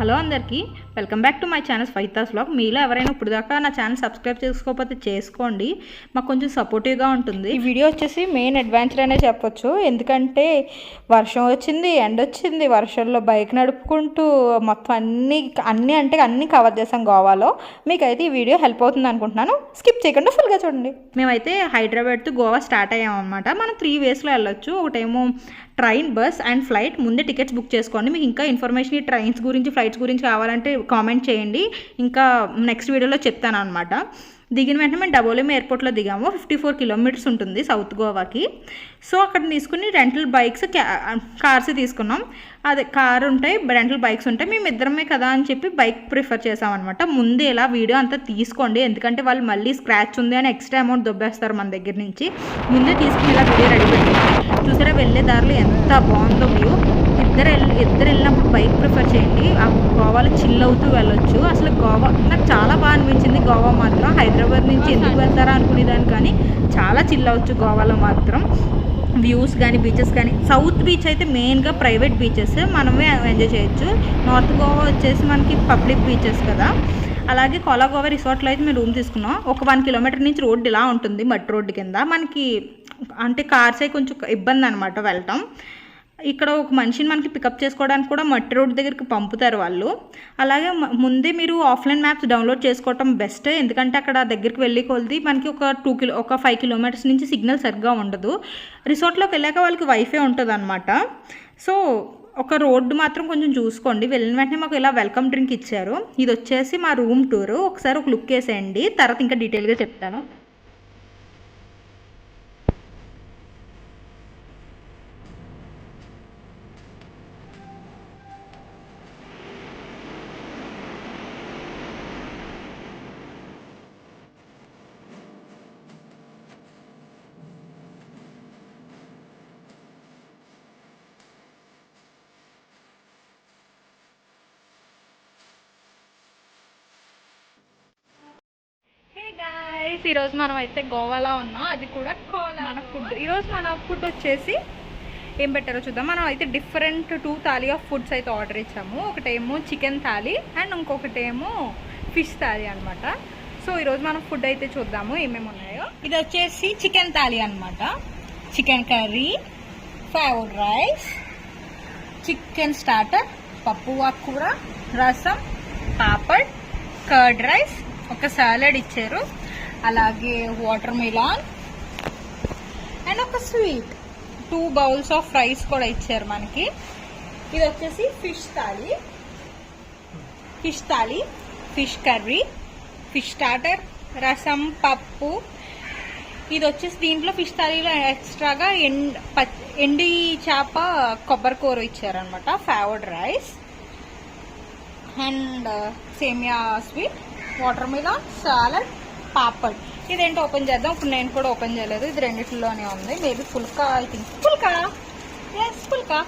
Hello అందరికీ, welcome back to my channel ఫైతాస్ vlog. మీలో ఎవరైనా ఇప్పుడు దాకా నా ఛానల్ సబ్స్క్రైబ్ చేసుకోకపోతే చేసుకోండి, మాకు కొంచెం సపోర్టివ్గా ఉంటుంది. ఈ వీడియో వచ్చేసి మెయిన్ అడ్వెంచర్ అనే చెప్పొచ్చు. ఎందుకంటే వర్షం వచ్చింది, ఎండ వచ్చింది, వర్షంలో బైక్ నడుపుకుంటూ మొత్తం అన్నీ కవర్ చేసాం గోవాలో. మీకైతే ఈ వీడియో హెల్ప్ అవుతుంది అనుకుంటున్నాను. స్కిప్ చేయకుండా ఫుల్గా చూడండి. మేమైతే హైదరాబాద్ టు గోవా స్టార్ట్ అయ్యామన్నమాట. మనం 3 వేస్లో వెళ్ళొచ్చు. ఒకటేమో ట్రైన్, బస్ అండ్ ఫ్లైట్. ముందే టికెట్స్ బుక్ చేసుకోండి. మీకు ఇంకా ఇన్ఫర్మేషన్ ఈ ట్రైన్స్ గురించి, ఫ్లైట్స్ గురించి కావాలంటే కామెంట్ చేయండి, ఇంకా నెక్స్ట్ వీడియోలో చెప్తాను అనమాట. దిగిన వెంటనే మేము డబోలిమ్ ఎయిర్పోర్ట్లో దిగాము. 54 కిలోమీటర్స్ ఉంటుంది సౌత్ గోవాకి. సో అక్కడ తీసుకుని రెంటల్ బైక్స్, కార్స్ తీసుకున్నాం. అదే కార్ ఉంటాయి, రెంటల్ బైక్స్ ఉంటాయి. మేము ఇద్దరమే కదా అని చెప్పి బైక్ ప్రిఫర్ చేసామన్నమాట. ముందే ఇలా వీడియో అంతా తీసుకోండి, ఎందుకంటే వాళ్ళు మళ్ళీ స్క్రాచ్ ఉంది అని ఎక్స్ట్రా అమౌంట్ దొబ్బేస్తారు మన దగ్గర నుంచి. ముందే తీసుకుని ఇలా వీడియో రెడీ పెట్టుకోండి. చూసారా వెళ్ళే దారిలో ఎంత బాగుందో వ్యూ. ఇద్దరు వెళ్ళినప్పుడు బైక్ ప్రిఫర్ చేయండి. ఆ గోవాలో చిల్ అవుతూ వెళ్ళొచ్చు. అసలు గోవా నాకు చాలా బాగా అనిపించింది. గోవా మాత్రం హైదరాబాద్ నుంచి ఎందుకు వెళ్తారా అనుకునేదాన్ని, కానీ చాలా చిల్ అవ్వచ్చు గోవాలో మాత్రం. వ్యూస్ కానీ, బీచెస్ కానీ. సౌత్ బీచ్ అయితే మెయిన్గా ప్రైవేట్ బీచెస్, మనమే ఎంజాయ్ చేయొచ్చు. నార్త్ గోవా వచ్చేసి మనకి పబ్లిక్ బీచెస్ కదా. అలాగే కోలా గోవా రిసార్ట్లో అయితే మేము రూమ్ తీసుకున్నాం. ఒక 1 కిలోమీటర్ నుంచి రోడ్డు ఇలా ఉంటుంది, మట్టి రోడ్డు కింద. మనకి అంటే కార్స్ అయి కొంచెం ఇబ్బంది అనమాట వెళ్ళటం. ఇక్కడ ఒక మనిషిని మనకి పికప్ చేసుకోవడానికి కూడా మట్టి రోడ్డు దగ్గరికి పంపుతారు వాళ్ళు. అలాగే ముందే మీరు ఆఫ్లైన్ మ్యాప్స్ డౌన్లోడ్ చేసుకోవటం బెస్ట్. ఎందుకంటే అక్కడ దగ్గరికి వెళ్ళి కొలిది మనకి ఒక 5 కిలోమీటర్స్ నుంచి సిగ్నల్ సరిగ్గా ఉండదు. రిసార్ట్లోకి వెళ్ళాక వాళ్ళకి వైఫై ఉంటుంది అనమాట. సో ఒక రోడ్డు మాత్రం కొంచెం చూసుకోండి. వెళ్ళిన వెంటనే మాకు ఇలా వెల్కమ్ డ్రింక్ ఇచ్చారు. ఇది వచ్చేసి మా రూమ్ టూర్. ఒకసారి ఒక లుక్ వేసేయండి, తర్వాత ఇంకా డీటెయిల్గా చెప్తాను. ఈరోజు మనం అయితే గోవాలో ఉన్నాం, అది కూడా మన ఫుడ్. ఈరోజు మన ఫుడ్ వచ్చేసి ఏం పెట్టారో చూద్దాం. మనం అయితే డిఫరెంట్ 2 థాలీ ఆఫ్ ఫుడ్స్ అయితే ఆర్డర్ ఇచ్చాము. ఒకటేమో చికెన్ థాలీ అండ్ ఇంకొకటేమో ఫిష్ థాలీ అనమాట. సో ఈరోజు మనం ఫుడ్ అయితే చూద్దాము ఏమేమి ఉన్నాయో. ఇది వచ్చేసి చికెన్ థాలీ అనమాట. Chicken curry, fried rice, chicken starter, పప్పు కూర, రసం, పాపడ్, కర్డ్ రైస్, ఒక సాలడ్ ఇచ్చారు, అలాగే వాటర్ మిలాన్ అండ్ ఒక స్వీట్. 2 బౌల్స్ ఆఫ్ రైస్ కూడా ఇచ్చారు మనకి. ఇది వచ్చేసి fish thali, fish curry, fish starter, రసం, పప్పు. ఇది వచ్చేసి దీంట్లో ఫిష్ థాలీలో ఎక్స్ట్రాగా ఎండి చేప కొబ్బరి కూర ఇచ్చారనమాట. ఫ్రైడ్ రైస్ అండ్ సేమియా sweet, watermelon, salad, papad. ఇదేంటో ఓపెన్ చేద్దాం. ఇప్పుడు నేను కూడా ఓపెన్ చేయలేదు, ఇది రెండిట్లోనే ఉంది. Maybe phulka, I think phulka. Yes, phulka.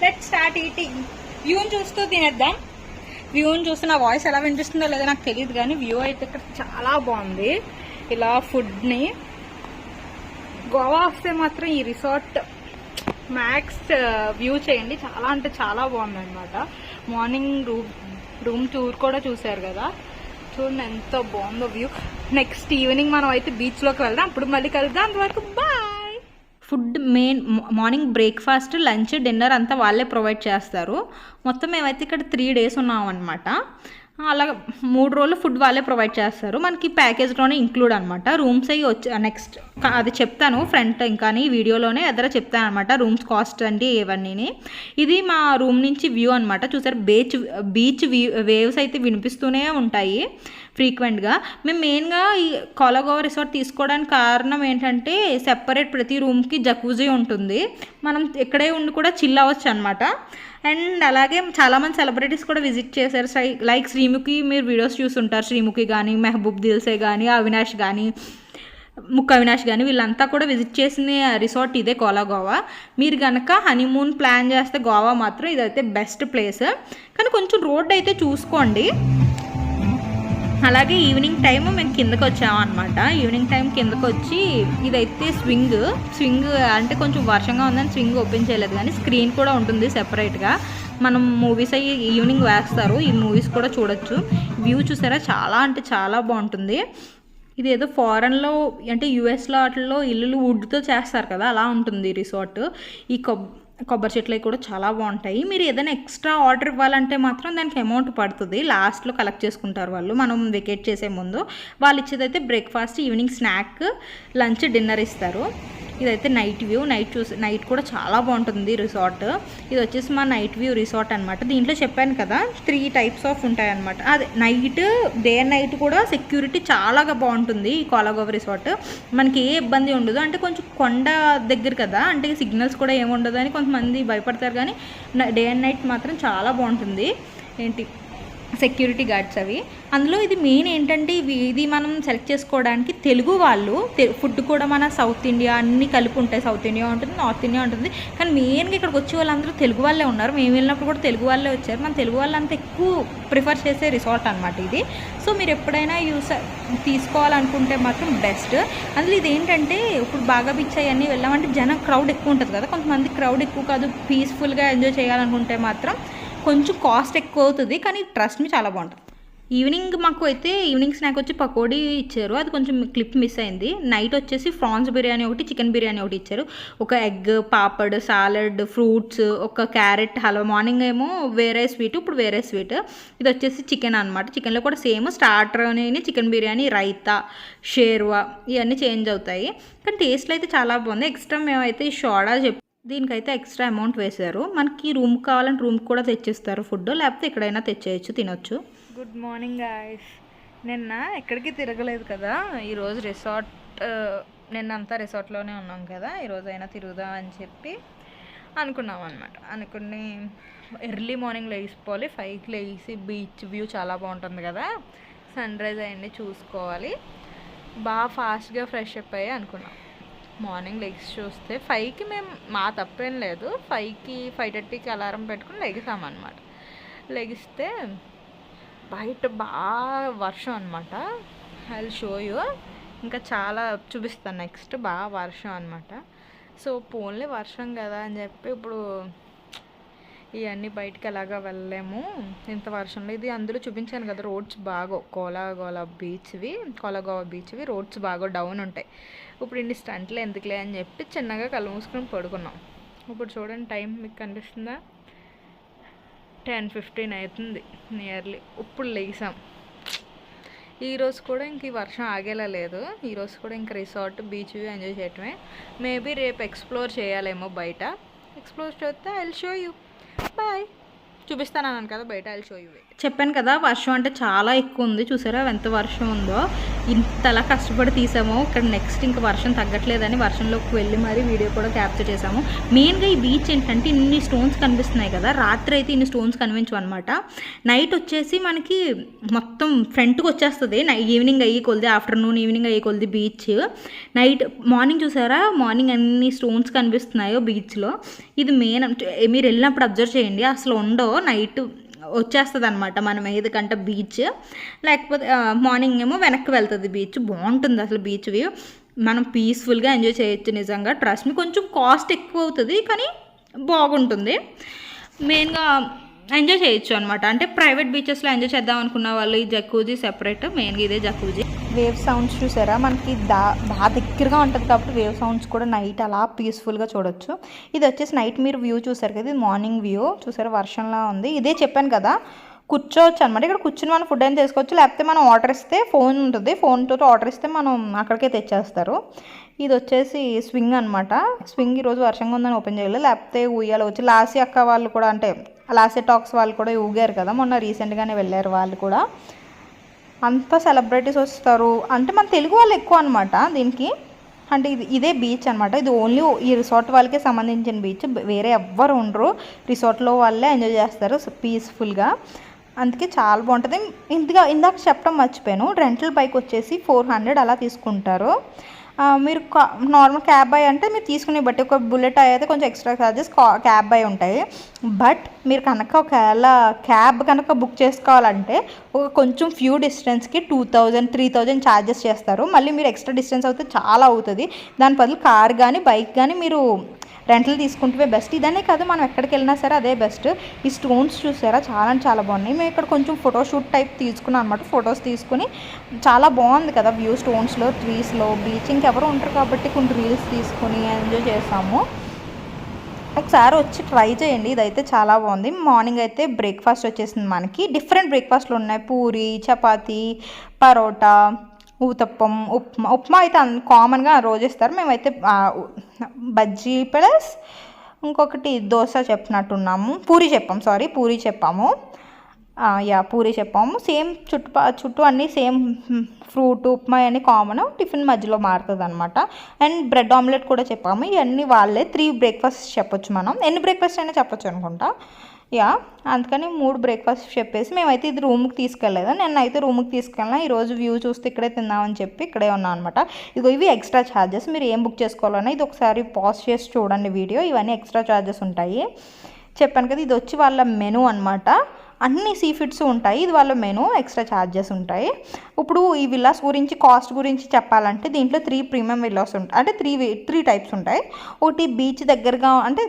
Let start eating. వ్యూని చూస్తూ తినేద్దాం. వ్యూని చూస్తూ నా వాయిస్ ఎలా వినిపిస్తుందో లేదో నాకు తెలియదు, కానీ వ్యూ అయితే ఇక్కడ చాలా బాగుంది. ఇలా ఫుడ్ని గోవా వస్తే మాత్రం ఈ రిసార్ట్ మ్యాక్స్ వ్యూ చేయండి. చాలా అంటే చాలా బాగుంది అనమాట. మార్నింగ్ రూమ్ టూర్ కూడా చూసారు కదా, చూడండి ఎంత బాగుందో వ్యూ. నెక్స్ట్ ఈవినింగ్ మనం అయితే బీచ్లోకి వెళ్దాం. అప్పుడు మళ్ళీ కలుద్దాం. అంతవరకు bye. Food morning breakfast, lunch, dinner అంతా వాళ్ళే ప్రొవైడ్ చేస్తారు. మొత్తం మేమైతే ఇక్కడ 3 డేస్ ఉన్నాం అనమాట. అలా 3 రోజులు ఫుడ్ వాళ్ళే ప్రొవైడ్ చేస్తారు. మనకి ప్యాకేజ్లోనే ఇంక్లూడ్ అనమాట. రూమ్స్ అవి నెక్స్ట్ అది చెప్తాను ఫ్రంట్, ఇంకా ఈ వీడియోలోనే ఎదురు చెప్తాను అనమాట. రూమ్స్ కాస్ట్ అంటే ఇవన్నీ. ఇది మా రూమ్ నుంచి వ్యూ అనమాట. చూసారు బీచ్ వేవ్స్ అయితే వినిపిస్తూనే ఉంటాయి ఫ్రీక్వెంట్గా. మేము మెయిన్గా ఈ కోలా గోవా రిసార్ట్ తీసుకోవడానికి కారణం ఏంటంటే సెపరేట్ ప్రతి రూమ్కి జకూజీ ఉంటుంది. మనం ఇక్కడే ఉండి కూడా చిల్ అవ్వచ్చు అనమాట. అండ్ అలాగే చాలామంది సెలబ్రిటీస్ కూడా విజిట్ చేశారు. లైక్ శ్రీముఖి, మీరు వీడియోస్ చూస్తుంటారు. శ్రీముఖి కానీ, మెహబూబ్ దిల్సే కానీ, అవినాష్ కానీ, అవినాష్ కానీ వీళ్ళంతా కూడా విజిట్ చేసిన రిసార్ట్ ఇదే కోలా గోవా. మీరు కనుక హనీమూన్ ప్లాన్ చేస్తే గోవా మాత్రం ఇదైతే బెస్ట్ ప్లేస్. కానీ కొంచెం రోడ్ అయితే చూసుకోండి. అలాగే ఈవినింగ్ టైం మేము కిందకు వచ్చామన్నమాట. ఈవినింగ్ టైం కిందకు వచ్చి ఇదైతే స్వింగ్ అంటే కొంచెం వర్షంగా ఉందని స్వింగ్ ఓపెన్ చేయలేదు, కానీ స్క్రీన్ కూడా ఉంటుంది సెపరేట్గా. మనం మూవీస్ అయ్యి ఈవినింగ్ వేస్తారు, ఈ మూవీస్ కూడా చూడొచ్చు. వ్యూ చూసారా చాలా అంటే చాలా బాగుంటుంది. ఇది ఏదో ఫారెన్లో అంటే యూఎస్లో వాటిల్లో ఇల్లులు వుడ్తో చేస్తారు కదా, అలా ఉంటుంది రిసార్ట్. ఈ కొబ్బరి చెట్లు కూడా చాలా బాగుంటాయి. మీరు ఏదైనా ఎక్స్ట్రా ఆర్డర్ ఇవ్వాలంటే మాత్రం దానికి అమౌంట్ పడుతుంది, లాస్ట్లో కలెక్ట్ చేసుకుంటారు వాళ్ళు. మనం వెకేట్ చేసే ముందు వాళ్ళు ఇచ్చేదైతే breakfast, evening snack, lunch, dinner ఇస్తారు. ఇదైతే నైట్ వ్యూ. నైట్ కూడా చాలా బాగుంటుంది రిసార్ట్. ఇది వచ్చేసి మా నైట్ వ్యూ రిసార్ట్ అనమాట. దీంట్లో చెప్పాను కదా 3 టైప్స్ ఆఫ్ ఉంటాయి అనమాట. అదే నైట్, డే అండ్ నైట్ కూడా సెక్యూరిటీ చాలా బాగుంటుంది ఈ కోలాగోవ రిసార్ట్. మనకి ఏ ఇబ్బంది ఉండదు. అంటే కొంచెం కొండ దగ్గర కదా, అంటే సిగ్నల్స్ కూడా ఏముండదు అని కొంతమంది భయపడతారు, కానీ డే అండ్ నైట్ మాత్రం చాలా బాగుంటుంది. ఏంటి సెక్యూరిటీ గార్డ్స్ అవి. అందులో ఇది మెయిన్ ఏంటంటే ఇది మనం సెలెక్ట్ చేసుకోవడానికి తెలుగు వాళ్ళు, ఫుడ్ కూడా మన సౌత్ ఇండియా అన్నీ కలిపి ఉంటాయి. సౌత్ ఇండియా ఉంటుంది, నార్త్ ఇండియా ఉంటుంది, కానీ మెయిన్గా ఇక్కడికి వచ్చే వాళ్ళందరూ తెలుగు వాళ్ళే ఉన్నారు. మేము వెళ్ళినప్పుడు కూడా తెలుగు వాళ్ళే వచ్చారు. మన తెలుగు వాళ్ళంతా ఎక్కువ ప్రిఫర్ చేసే రిసార్ట్ అనమాట ఇది. సో మీరు ఎప్పుడైనా తీసుకోవాలనుకుంటే మాత్రం బెస్ట్. అందులో ఇది ఏంటంటే ఇప్పుడు బాగా బీచ్ అవన్నీ వెళ్ళామంటే జనం క్రౌడ్ ఎక్కువ ఉంటుంది కదా, కొంతమంది క్రౌడ్ ఎక్కువ కాదు, పీస్ఫుల్గా ఎంజాయ్ చేయాలనుకుంటే మాత్రం కొంచెం కాస్ట్ ఎక్కువ అవుతుంది, కానీ ట్రస్ట్ మీ చాలా బాగుంటుంది. ఈవినింగ్ మాకు అయితే ఈవినింగ్ స్నాక్ వచ్చి పకోడీ ఇచ్చారు, అది కొంచెం క్లిప్ మిస్ అయింది. నైట్ వచ్చేసి ప్రాన్స్ బిర్యానీ ఒకటి, చికెన్ బిర్యానీ ఒకటి ఇచ్చారు. ఒక ఎగ్, పాపడ్, సాలడ్, ఫ్రూట్స్, ఒక క్యారెట్ హల్వా. మార్నింగ్ ఏమో వేరే స్వీట్, ఇప్పుడు వేరే స్వీట్. ఇది వచ్చేసి చికెన్ అనమాట. చికెన్లో కూడా సేమ్ స్టార్టర్ అని చికెన్ బిర్యానీ, రైతా, షేర్వా ఇవన్నీ చేంజ్ అవుతాయి, కానీ టేస్ట్లో అయితే చాలా బాగుంది. ఎక్స్ట్రా మేమైతే ఈ సోడా దీనికైతే ఎక్స్ట్రా అమౌంట్ వేశారు. మనకి రూమ్ కావాలంటే రూమ్ కూడా తెచ్చిస్తారు ఫుడ్, లేకపోతే ఎక్కడైనా తెచ్చేయచ్చు, తినొచ్చు. Good morning guys. నిన్న ఎక్కడికి తిరగలేదు కదా, ఈరోజు రిసార్ట్, నిన్నంతా రిసార్ట్లోనే ఉన్నాం కదా, ఈరోజు అయినా తిరుగుదాం అని చెప్పి అనుకున్నాం అనమాట. అనుకుని ఎర్లీ మార్నింగ్ లేచిపోవాలి, 5కి లేచి బీచ్ వ్యూ చాలా బాగుంటుంది కదా, సన్ రైజ్ అవన్నీ చూసుకోవాలి, బాగా ఫాస్ట్గా ఫ్రెష్ అప్ అయ్యి అనుకున్నాం. మార్నింగ్ లెగ్స్ చూస్తే 5కి మేము, మా తప్పేం లేదు, 5కి 5:30కి అలారం పెట్టుకుని లెగిసామన్నమాట. లెగిస్తే బయట బాగా వర్షం అనమాట. ఐ విల్ షో యూ, ఇంకా చాలా చూపిస్తాను నెక్స్ట్. బాగా వర్షం అనమాట. సో పోన్లే వర్షం కదా అని చెప్పి ఇప్పుడు ఇవన్నీ బయటికి ఎలాగా వెళ్ళలేము ఇంత వర్షంలో. ఇది అందులో చూపించాను కదా రోడ్స్ బాగా కోలాగోవ బీచ్వి రోడ్స్ బాగా డౌన్ ఉంటాయి. ఇప్పుడు ఇన్ని స్టంట్లు ఎందుకులే అని చెప్పి చిన్నగా కళ్ళు మూసుకొని పడుకున్నాం. ఇప్పుడు చూడండి టైం మీకు కనిపిస్తుందా, 10:15 అవుతుంది నియర్లీ. ఇప్పుడు లేసాం. ఈరోజు కూడా ఇంక ఈ వర్షం ఆగేలా లేదు. ఈరోజు కూడా ఇంక రిసార్ట్, బీచ్ వ్యూ ఎంజాయ్ చేయటమే. మేబీ రేపు ఎక్స్ప్లోర్ చేయాలేమో బయట. ఎక్స్ప్లోర్ చేస్తే I will show you. Bye. చూపిస్తాను కదా బయట, ఐ విల్ షో యూ. చెప్పాను కదా వర్షం అంటే చాలా ఎక్కువ ఉంది, చూసారా ఎంత వర్షం ఉందో. ఇంతలా కష్టపడి తీసాము. ఇక్కడ నెక్స్ట్ ఇంకా వర్షం తగ్గట్లేదని వర్షంలోకి వెళ్ళి మరీ వీడియో కూడా క్యాప్చర్ చేసాము. మెయిన్గా ఈ బీచ్ ఏంటంటే ఇన్ని స్టోన్స్ కనిపిస్తున్నాయి కదా, రాత్రి అయితే ఇన్ని స్టోన్స్ కనిపించవు అనమాట. నైట్ వచ్చేసి మనకి మొత్తం ఫ్రంట్కి వచ్చేస్తుంది. ఈవినింగ్ అయ్యి కొలిది, ఆఫ్టర్నూన్ ఈవినింగ్ అయ్యి కొలిది బీచ్. నైట్ మార్నింగ్ చూసారా, మార్నింగ్ అన్ని స్టోన్స్ కనిపిస్తున్నాయో బీచ్లో. ఇది మెయిన్, మీరు వెళ్ళినప్పుడు అబ్జర్వ్ చేయండి, అసలు ఉండవు. నైట్ వచ్చేస్తుంది అనమాట మన మీదకంట బీచ్, లేకపోతే మార్నింగ్ ఏమో వెనక్కి వెళ్తుంది బీచ్. బాగుంటుంది అసలు బీచ్ వ్యూ, మనం పీస్ఫుల్గా ఎంజాయ్ చేయొచ్చు నిజంగా. ట్రస్ట్ మీ, కొంచెం కాస్ట్ ఎక్కువ అవుతుంది కానీ బాగుంటుంది. మెయిన్గా ఎంజాయ్ చేయొచ్చు అనమాట. అంటే ప్రైవేట్ బీచెస్లో ఎంజాయ్ చేద్దాం అనుకున్న వాళ్ళు ఈ జకూజీ సెపరేట్, మెయిన్గా ఇదే జకూజీ. వేవ్ సౌండ్స్ చూసారా, మనకి బాగా దగ్గరగా ఉంటుంది కాబట్టి వేవ్ సౌండ్స్ కూడా నైట్ అలా పీస్ఫుల్గా చూడొచ్చు. ఇది వచ్చేసి నైట్ మీరు వ్యూ చూసారు కదా, ఇది మార్నింగ్ వ్యూ చూసారా, వర్షంలా ఉంది. ఇదే చెప్పాను కదా, కూర్చోవచ్చు అనమాట. ఇక్కడ కూర్చుని మనం ఫుడ్ అయినా చేసుకోవచ్చు, లేకపోతే మనం ఆర్డర్ ఇస్తే ఫోన్ ఉంటుంది, ఫోన్తో ఆర్డర్ ఇస్తే మనం అక్కడికే తెచ్చేస్తారు. ఇది వచ్చేసి స్వింగ్ అనమాట. స్వింగ్ ఈరోజు వర్షంగా ఉందని ఓపెన్ చేయలేదు, లేకపోతే ఊయాలి వచ్చి. లాసీ అక్క వాళ్ళు కూడా, అంటే లాసీ టాక్స్ వాళ్ళు కూడా ఊగారు కదా మొన్న, రీసెంట్గానే వెళ్ళారు వాళ్ళు కూడా. అంతా సెలబ్రిటీస్ వస్తారు, అంటే మన తెలుగు వాళ్ళు ఎక్కువ అనమాట దీనికి. అంటే ఇదే బీచ్ అనమాట, ఇది ఓన్లీ ఈ రిసార్ట్ వాళ్ళకే సంబంధించిన బీచ్, వేరే ఎవ్వరు ఉండరు, రిసార్ట్లో వాళ్ళే ఎంజాయ్ చేస్తారు పీస్ఫుల్గా. అందుకే చాలా బాగుంటుంది. ఇందాక చెప్పడం మర్చిపోయాను, రెంటల్ బైక్ వచ్చేసి 400 అలా తీసుకుంటారు. మీరు నార్మల్ క్యాబ్ అయ్యి అంటే మీరు తీసుకునే బట్టి, ఒక బుల్లెట్ అయితే కొంచెం ఎక్స్ట్రా ఛార్జెస్ క్యాబ్ అయ్యి ఉంటాయి. బట్ మీరు కనుక ఒకవేళ క్యాబ్ కనుక బుక్ చేసుకోవాలంటే ఒక కొంచెం ఫ్యూ డిస్టెన్స్కి 2000, 3000 ఛార్జెస్ చేస్తారు. మళ్ళీ మీరు ఎక్స్ట్రా డిస్టెన్స్ అవుతే చాలా అవుతుంది. దాని బదులు కార్ కానీ బైక్ కానీ మీరు రెంట్లు తీసుకుంటే బెస్ట్. ఇదనే కాదు, మనం ఎక్కడికి వెళ్ళినా సరే అదే బెస్ట్. ఈ స్టోన్స్ చూసారా, చాలా చాలా బాగున్నాయి. మేము ఇక్కడ కొంచెం ఫోటోషూట్ టైప్ తీసుకున్నాం అనమాట. ఫొటోస్ తీసుకుని చాలా బాగుంది కదా వ్యూ, స్టోన్స్లో, ట్రీస్లో, బీచ్, ఇంకెవరు ఉంటారు కాబట్టి కొన్ని రీల్స్ తీసుకుని ఎంజాయ్ చేసాము. ఒకసారి వచ్చి ట్రై చేయండి, ఇదైతే చాలా బాగుంది. మార్నింగ్ అయితే బ్రేక్ఫాస్ట్ వచ్చేసింది మనకి. డిఫరెంట్ బ్రేక్ఫాస్ట్లు ఉన్నాయి, పూరి, చపాతీ, పరోటా, ఊతప్పం, ఉప్మా అయితే కామన్గా రోజు ఇస్తారు. మేమైతే బజ్జీ ప్లస్ ఇంకొకటి దోశ చెప్పినట్టున్నాము, పూరి చెప్పాము. పూరి చెప్పాము. సేమ్ చుట్టూ అన్నీ సేమ్ ఫ్రూట్, ఉప్మా అన్నీ కామన్, టిఫిన్ మధ్యలో మారుతుంది అనమాట. అండ్ బ్రెడ్ ఆమ్లెట్ కూడా చెప్పాము. ఇవన్నీ వాళ్ళే 3 బ్రేక్ఫాస్ట్ చెప్పొచ్చు, మనం ఎన్ని బ్రేక్ఫాస్ట్ అయినా చెప్పొచ్చు అనుకుంటా. అందుకని 3 బ్రేక్ఫాస్ట్ చెప్పేసి మేమైతే ఇది రూమ్కి తీసుకెళ్ళలేదు. నేనైతే రూమ్కి తీసుకెళ్ళినా. ఈరోజు వ్యూ చూస్తే ఇక్కడే తిందామని చెప్పి ఇక్కడే ఉన్నాను అనమాట. ఇవి ఎక్స్ట్రా ఛార్జెస్. మీరు ఏం బుక్ చేసుకోవాలన్నా ఇది ఒకసారి పాజ్ చేసి చూడండి వీడియో. ఇవన్నీ ఎక్స్ట్రా ఛార్జెస్ ఉంటాయి. చెప్పాను కదా, ఇది వచ్చి వాళ్ళ మెనూ అనమాట. అన్ని సీ ఫుడ్స్ ఉంటాయి, ఇది వాళ్ళ మెనూ, ఎక్స్ట్రా ఛార్జెస్ ఉంటాయి. ఇప్పుడు ఈ విల్లాస్ గురించి, కాస్ట్ గురించి చెప్పాలంటే దీంట్లో 3 ప్రీమియం విల్లాస్ ఉంటాయి. అంటే 3 టైప్స్ ఉంటాయి. ఒకటి బీచ్ దగ్గరగా, అంటే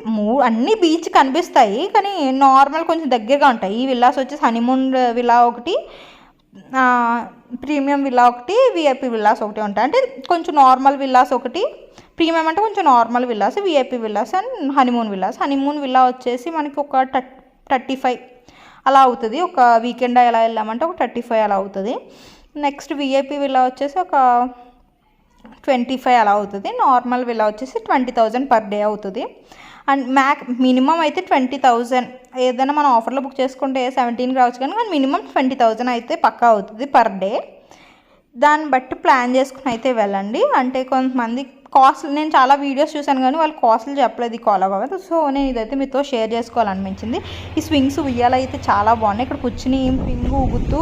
అన్ని బీచ్ కనిపిస్తాయి కానీ నార్మల్ కొంచెం దగ్గరగా ఉంటాయి. ఈ విల్లాస్ వచ్చేసి హనీమూన్ విల్లా ఒకటి, ప్రీమియం విల్లా ఒకటి, విఐపి విల్లాస్ ఒకటి ఉంటాయి. అంటే కొంచెం నార్మల్ విల్లాస్ ఒకటి, ప్రీమియం అంటే కొంచెం normal villas, VIP villas and honeymoon villas. Honeymoon villa వచ్చేసి మనకి ఒక 35 అలా అవుతుంది. ఒక వీకెండ్ ఎలా వెళ్ళామంటే ఒక 35 అలా అవుతుంది. నెక్స్ట్ విఐపి విల్లా వచ్చేసి ఒక 25 అలా అవుతుంది. నార్మల్ విల్లా వచ్చేసి 20,000 పర్ డే అవుతుంది. అండ్ మినిమం అయితే 20,000. ఏదైనా మనం ఆఫర్లో బుక్ చేసుకుంటే 17కి రావచ్చు, కానీ మినిమం 20,000 అయితే పక్కా అవుతుంది పర్ డే. దాన్ని బట్టి ప్లాన్ చేసుకుని అయితే వెళ్ళండి. అంటే కొంతమంది కాస్ట్, నేను చాలా వీడియోస్ చూశాను కానీ వాళ్ళు కాస్ట్లు చెప్పలేదు ఈ కాల్ అవ్వదు. సో నేను ఇదైతే మీతో షేర్ చేసుకోవాలనిపించింది. ఈ స్వింగ్స్ ఉయ్యాలు అయితే చాలా బాగున్నాయి. ఇక్కడ కూర్చుని స్వింగ్ ఊగుతూ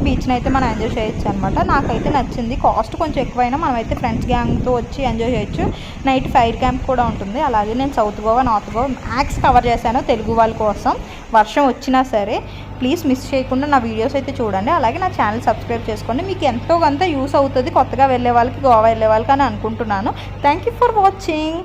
బీచ్ని అయితే మనం ఎంజాయ్ చేయొచ్చు అనమాట. నాకైతే నచ్చింది. కాస్ట్ కొంచెం ఎక్కువైనా మనమైతే ఫ్రెండ్స్ గ్యాంగ్తో వచ్చి ఎంజాయ్ చేయొచ్చు. నైట్ ఫైర్ క్యాంప్ కూడా ఉంటుంది. అలాగే నేను south Goa, north Goa max cover చేశాను తెలుగు వాళ్ళ కోసం. వర్షం వచ్చినా సరే ప్లీజ్ మిస్ చేయకుండా నా వీడియోస్ అయితే చూడండి. అలాగే నా ఛానల్ సబ్స్క్రైబ్ చేసుకోండి. మీకు ఎంతో కొంత యూస్ అవుతుంది కొత్తగా వెళ్ళే వాళ్ళకి, గోవా వెళ్ళే వాళ్ళకి అని అనుకుంటున్నాను. Thank you for watching.